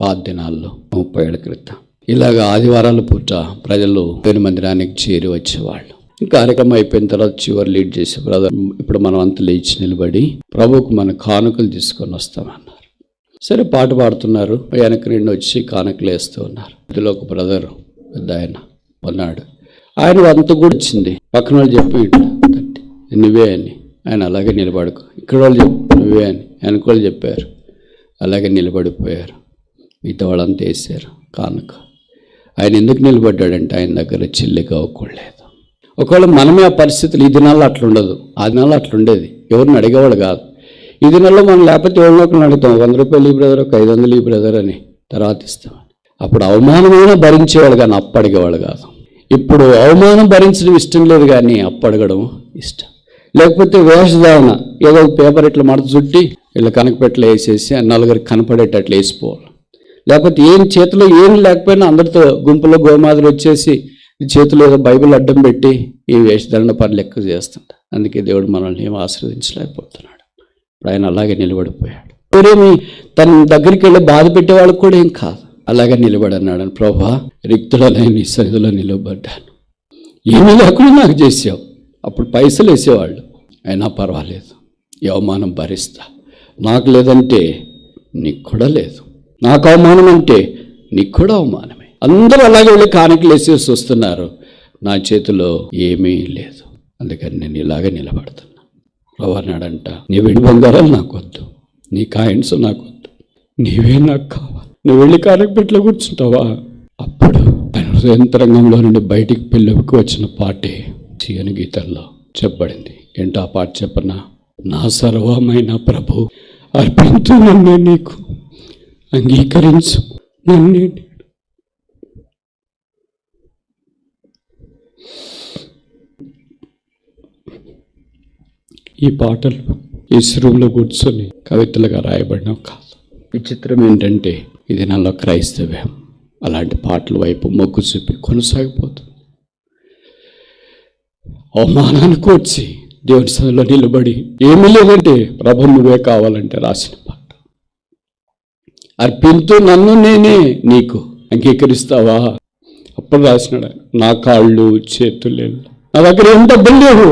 పాత దినాల్లో 30 ఏళ్ల క్రితం ఇలాగ ఆదివారాల పూట ప్రజలు దేవుని మందిరానికి చేరి వచ్చేవాళ్ళు. కార్యక్రమం అయిపోయిన తర్వాత చివరి లీడ్ చేసే బ్రదర్, ఇప్పుడు మనం అంతా లేచి నిలబడి ప్రభువుకు మన కానుకలు తీసుకొని వస్తామన్నారు. సరే, పాట పాడుతున్నారు. వెనక నుండి వచ్చి కానుకలు వేస్తూ ఉన్నారు. ఇందులో ఒక బ్రదర్ పెద్ద ఆయన ఉన్నాడు. ఆయన అంత కూడా వచ్చింది. పక్కన వాళ్ళు చెప్పి నువ్వే అని, ఆయన అలాగే నిలబడుకో. ఇక్కడ వాళ్ళు చెప్పు నువ్వే అని, వెనక వాళ్ళు చెప్పారు, అలాగే నిలబడిపోయారు. మిగతా వాళ్ళంతా వేసారు కానుక. ఆయన ఎందుకు నిలబడ్డాడంటే ఆయన దగ్గర చిల్లిగా అవ్వకూడలేదు. ఒకవేళ మనమే ఆ పరిస్థితులు, ఈ దినాల్లో అట్లా ఉండదు, ఆ దినాల్లో అట్లుండేది. ఎవరిని అడిగేవాడు కాదు. ఈ దినాల్లో మనం లేకపోతే ఎవరినో ఒకరిని అడుగుతాం, 100 రూపాయలు ఈ బ్రదర్, ఒక 500 ఈ బ్రదర్ అని, తర్వాత ఇస్తామని. అప్పుడు అవమానమైనా భరించేవాడు కానీ అప్పు అడిగేవాడు కాదు. ఇప్పుడు అవమానం భరించడం ఇష్టం లేదు కానీ అప్పు అడగడం ఇష్టం. లేకపోతే వేషధారణ, ఏదో పేపర్ ఇట్లా మడత చుట్టి ఇలా కనకపెట్టలు వేసేసి నలుగురికి కనపడేటట్లు వేసిపోవాలి. లేకపోతే ఏం చేతిలో ఏం లేకపోయినా అందరితో గుంపులో గోమాదులు వచ్చేసి చేతిలో ఏదో బైబిల్ అడ్డం పెట్టి ఈ వేషధారణ పనులు ఎక్కువ చేస్తుంటా. అందుకే దేవుడు మనల్ని ఏం ఆశీర్వదించలేకపోతున్నాడు. ఆయన అలాగే నిలబడిపోయాడు. ఎవరేమి తన దగ్గరికి వెళ్ళి బాధ పెట్టేవాళ్ళకి కూడా ఏం కాదు, అలాగే నిలబడన్నాడు. ప్రభా, రిక్తుడనే నీ సన్నిధిలో నిలబడ్డాను, ఏమీ లేకుండా నాకు చేసావు. అప్పుడు పైసలు వేసేవాళ్ళు, అయినా పర్వాలేదు, ఈ అవమానం భరిస్తా. నాకు లేదంటే నీకు కూడా లేదు, నాకు అవమానం అంటే నీకు కూడా అవమానమే. అందరూ అలాగే వెళ్ళి కానుకలు వేసేసి వస్తున్నారు, నా చేతిలో ఏమీ లేదు. అందుకని నేను ఇలాగే నిలబడుతున్నా. ప్రభు అన్నాడంట, నీ వెండి బంగారాలు నాకు వద్దు, నీ కాయిన్స్ నాకు వద్దు, నీవే నాకు కావాలి. నువ్వు వెళ్ళి కానుకపెట్టలో కూర్చుంటావా? అప్పుడు ఆయన హృదయంతరంగంలో నుండి బయటికి పెళ్ళికి వచ్చిన పాటే తీయని గీతంలో చెప్పబడింది. ఏంటో ఆ పాట చెప్పనా? నా సర్వమైన ప్రభు అర్పించు నన్నే నీకు, అంగీకరించు నన్నే. ఈ పాటలు ఇస్రూంలో కూర్చొని కవితలుగా రాయబడినవి కాదు. విచిత్రం ఏంటంటే ఇది నాలో క్రైస్తవ్యం అలాంటి పాటల వైపు మొగ్గు చూపి కొనసాగిపోతుంది. అవమానానికి వచ్చి దేవుని సన్నిధిలో నిలబడి ఏమీ లేదంటే ప్రభు నువ్వే కావాలంటే రాసిన పాట. అర్పించు నన్ను నేనే నీకు, అంగీకరిస్తావా? అప్పుడు రాసినాడు, నా కాళ్ళు చేతులు, నా దగ్గర ఏం డబ్బులు లేవు,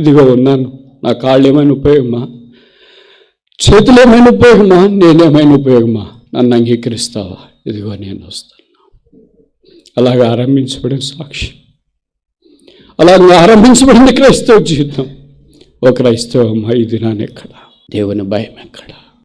ఇదిగో ఉన్నాను, నా కాళ్ళు ఏమైనా ఉపయోగమా, చేతులు ఏమైనా ఉపయోగమా, నేనేమైనా ఉపయోగమా, నన్ను అంగీకరిస్తావా? ఇదిగో నేను వస్తాను. అలాగే ఆరంభించబడిన సాక్షి, అలాగే ఆరంభించబడింది క్రైస్తవ జీవితం. ఓ క్రైస్తవం ఈ దినాన్ని ఎక్కడ, దేవుని భయం ఎక్కడ?